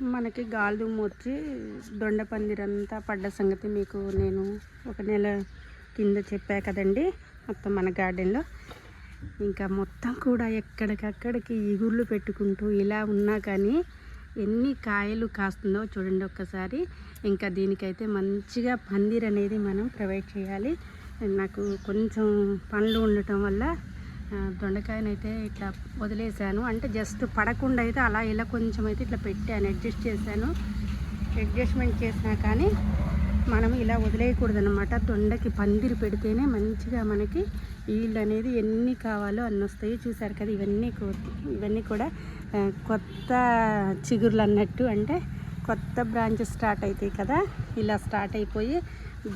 మనకి గాలిదుమ్ము వచ్చి దొండ పందిరంతా పడ్డ సంగతి మీకు నేను ఒక నెల కింద చెప్పా కదండి. మొత్తం మన గార్డెన్లో ఇంకా మొత్తం కూడా ఎక్కడికక్కడికి ఇగుర్లు పెట్టుకుంటూ ఇలా ఉన్నా కానీ ఎన్ని కాయలు కాస్తుందో చూడండి ఒక్కసారి. ఇంకా దీనికైతే మంచిగా పందిర్ అనేది మనం ప్రొవైడ్ చేయాలి. నాకు కొంచెం పనులు ఉండటం వల్ల దొండకాయనైతే ఇట్లా వదిలేసాను. అంటే జస్ట్ పడకుండా అయితే అలా ఇలా కొంచెం అయితే ఇట్లా పెట్టాను, అడ్జస్ట్ చేశాను. అడ్జస్ట్మెంట్ చేసినా కానీ మనం ఇలా వదిలేయకూడదు అనమాట. దొండకి పందిరి పెడితేనే మంచిగా మనకి ఈల్డ్ అనేది ఎన్ని కావాలో అన్ని వస్తాయి. చూసారు కదా, ఇవన్నీ కూడా కొత్త చిగుర్లు అన్నట్టు, అంటే కొత్త బ్రాంచెస్ స్టార్ట్ అవుతాయి కదా. ఇలా స్టార్ట్ అయిపోయి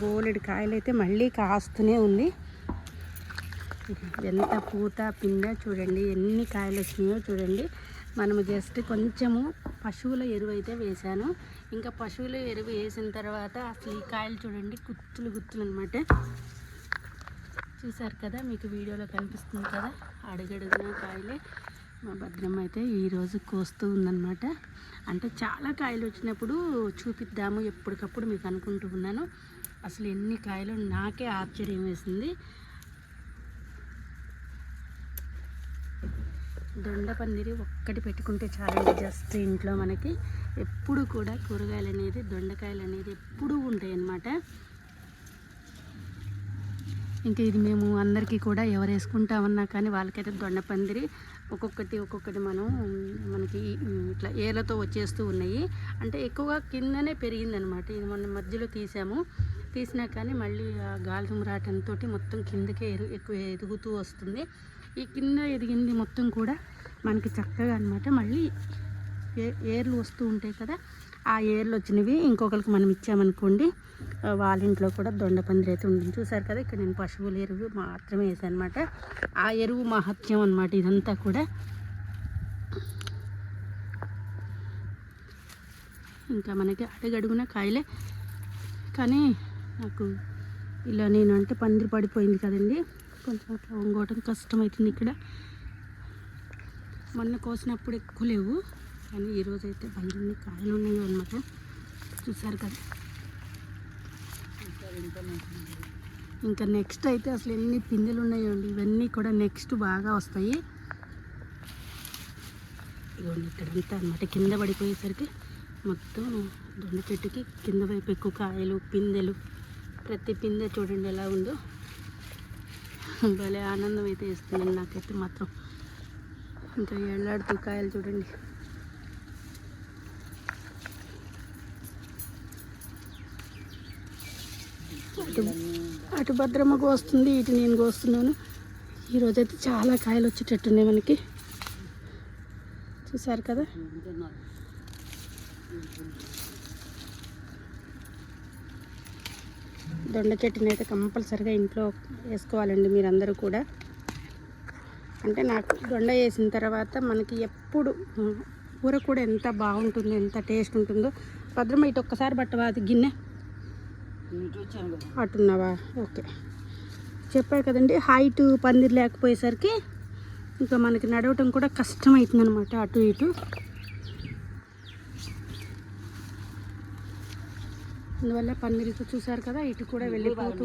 బోలెడు కాయలు అయితే మళ్ళీ కాస్తూనే ఉంది. ఎంత పూత పిండ చూడండి, ఎన్ని కాయలు వచ్చినాయో చూడండి. మనము జస్ట్ కొంచెము పశువుల ఎరువు అయితే వేసాను. ఇంకా పశువుల ఎరువు వేసిన తర్వాత అసలు ఈ కాయలు చూడండి, గుత్తులు అనమాట. చూసారు కదా, మీకు వీడియోలో కనిపిస్తుంది కదా, అడుగడుగున కాయలే. మా భద్రమ్మ అయితే ఈరోజు కోస్తూ ఉందన్నమాట. అంటే చాలా కాయలు వచ్చినప్పుడు చూపిద్దాము ఎప్పటికప్పుడు మీకు అనుకుంటూ ఉన్నాను. అసలు ఎన్ని కాయలు నాకే ఆశ్చర్యం వేసింది. దొండ పందిరి ఒక్కటి పెట్టుకుంటే చాలండి. జస్ట్ ఇంట్లో మనకి ఎప్పుడు కూడా కూరగాయలు అనేది, దొండకాయలు అనేది ఎప్పుడూ ఉంటాయి అన్నమాట. ఇంకా ఇది మేము అందరికీ కూడా ఎవరు వేసుకుంటామన్నా కానీ వాళ్ళకైతే దొండ పందిరి ఒక్కొక్కటి మనకి ఇట్లా ఏర్లతో వచ్చేస్తూ ఉన్నాయి. అంటే ఎక్కువగా కిందనే పెరిగిందనమాట. ఇది మొన్న మధ్యలో తీసినా కానీ మళ్ళీ గాలిదుమ్ము రావటంతో మొత్తం కిందకే ఎక్కువ ఎదుగుతూ వస్తుంది. ఈ కింద ఎదిగింది మొత్తం కూడా మనకి చక్కగా అనమాట. మళ్ళీ ఏర్లు వస్తూ ఉంటాయి కదా, ఆ ఏర్లు వచ్చినవి ఇంకొకరికి మనం ఇచ్చామనుకోండి, వాళ్ళ ఇంట్లో కూడా దొండ పందిరి అయితే ఉంటుంది. చూసారు కదా, ఇక్కడ నేను పశువుల ఎరువు మాత్రమే వేసాను అనమాట. ఆ ఎరువు మహత్యం అనమాట ఇదంతా కూడా. ఇంకా మనకి అడుగడుగున కాయలే. కానీ నాకు ఇలా నేను అంటే పందిరి పడిపోయింది కదండి, కొంచెం అట్లా వంగోవటం కష్టమవుతుంది. ఇక్కడ మొన్న కోసినప్పుడు ఎక్కువ లేవు, కానీ ఈరోజు అయితే బండిని కాయలు ఉన్నాయి అనమాట. చూసారు కదా. ఇంకా నెక్స్ట్ అయితే అసలు ఎన్ని పిందెలు ఉన్నాయో అండి, ఇవన్నీ కూడా నెక్స్ట్ బాగా వస్తాయి. ఇవన్నీ ఇక్కడంతా అనమాట కింద పడిపోయేసరికి మొత్తం దొండ చెట్టుకి కింద వైపు ఎక్కువ కాయలు, పిందెలు. ప్రతి పిందె చూడండి ఎలా ఉందో, భలే ఆనందం అయితే వేస్తుందండి నాకైతే మాత్రం. ఇంకా ఎళ్ళాడుతూ కాయలు చూడండి. అటు భద్రమ్మ కోస్తుంది, ఇటు నేను కోస్తున్నాను. ఈరోజైతే చాలా కాయలు వచ్చేటట్టున్నాయి మనకి. చూసారు కదా. దొండ చెట్టుని అయితే కంపల్సరిగా ఇంట్లో వేసుకోవాలండి మీరందరూ కూడా. అంటే నాకు దొండ వేసిన తర్వాత మనకి ఎప్పుడు కూర కూడా ఎంత బాగుంటుంది, ఎంత టేస్ట్ ఉంటుందో. భద్రమ్మ ఇటు ఒక్కసారి పట్టవా, అది గిన్నె అట్టున్నావా? ఓకే, చెప్పారు కదండి. హైట్ పందిరి లేకపోయేసరికి ఇంకా మనకి నడవటం కూడా కష్టమవుతుంది అనమాట, అటు ఇటు. అందువల్ల పందిరితో చూసారు కదా, ఇటు కూడా వెళ్ళిపోతూ.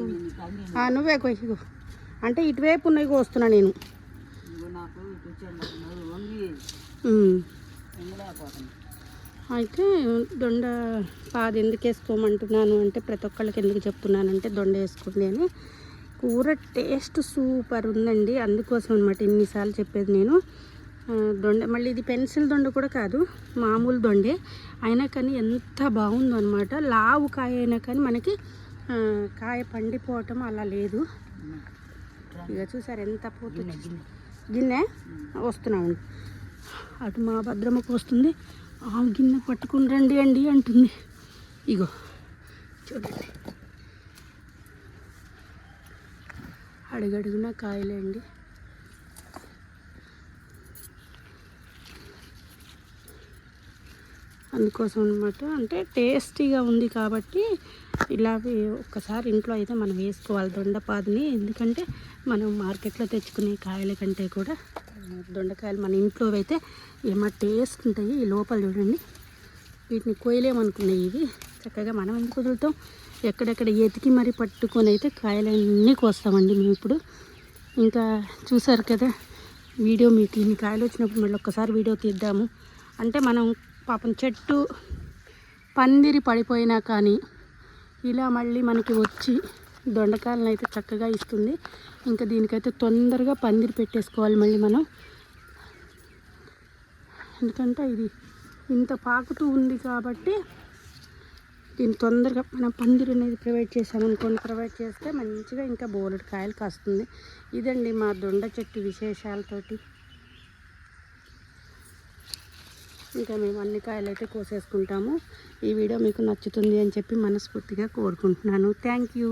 నువ్వే కొయ్యకు అంటే ఇటువైపు ఉన్నవి కోస్తున్నా నేను. అయితే దొండ పాది ఎందుకు వేసుకోమంటున్నాను అంటే, ప్రతి ఒక్కళ్ళకి ఎందుకు చెప్తున్నానంటే, దొండ వేసుకోండి అని. కూర టేస్ట్ సూపర్ ఉందండి, అందుకోసం అనమాట ఇన్నిసార్లు చెప్పేది నేను. దొండ మళ్ళీ ఇది పెన్సిల్ దొండ కూడా కాదు, మామూలు దొండే అయినా కానీ ఎంత బాగుందో అనమాట. లావు కాయ అయినా కానీ మనకి కాయ పండిపోవటం అలా లేదు. ఇక చూసారు ఎంత పూత వచ్చింది. గిన్నె వస్తున్నాము. అటు మా భద్రమ్మకు వస్తుంది, ఆ గిన్నె పట్టుకుని రండి అండి అంటుంది. ఇగో చూడండి, అడుగడుగున కాయలే అండి. అందుకోసం అనమాట, అంటే టేస్టీగా ఉంది కాబట్టి ఇలా ఒక్కసారి ఇంట్లో అయితే మనం వేసుకోవాలి దొండపాదిని. ఎందుకంటే మనం మార్కెట్లో తెచ్చుకునే కాయల కంటే కూడా దొండకాయలు మన ఇంట్లో అయితే ఏమో టేస్ట్ ఉంటాయి. ఈ లోపల చూడండి వీటిని కోయలేమనుకున్నాయి. ఇవి చక్కగా మనం ఎందుకు వదులుతాం, ఎక్కడెక్కడ ఎతికి మరి పట్టుకొని అయితే కాయలన్నీ కోస్తామండి మేము ఇప్పుడు. ఇంకా చూసారు కదా వీడియో, మీకు ఇన్ని కాయలు వచ్చినప్పుడు మళ్ళీ ఒక్కసారి వీడియో తీద్దాము అంటే, మనం పాపం చెట్టు పందిరి పడిపోయినా కానీ ఇలా మళ్ళీ మనకి వచ్చి దొండకాయలను అయితే చక్కగా ఇస్తుంది. ఇంకా దీనికైతే తొందరగా పందిరి పెట్టేసుకోవాలి మళ్ళీ మనం, ఎందుకంటే ఇది ఇంత పాకుతూ ఉంది కాబట్టి దీన్ని తొందరగా మనం పందిరి అనేది ప్రొవైడ్ చేసామనుకోండి, ప్రొవైడ్ చేస్తే మంచిగా ఇంకా బోలెడు కాయలు కాస్తుంది. ఇదండి మా దొండ చెట్టు విశేషాలతోటి. ఇంకా మేము అన్ని కాయలు అయితే కోసేసుకుంటాము. ఈ వీడియో మీకు నచ్చుతుంది అని చెప్పి మనస్ఫూర్తిగా కోరుకుంటున్నాను. Thank you.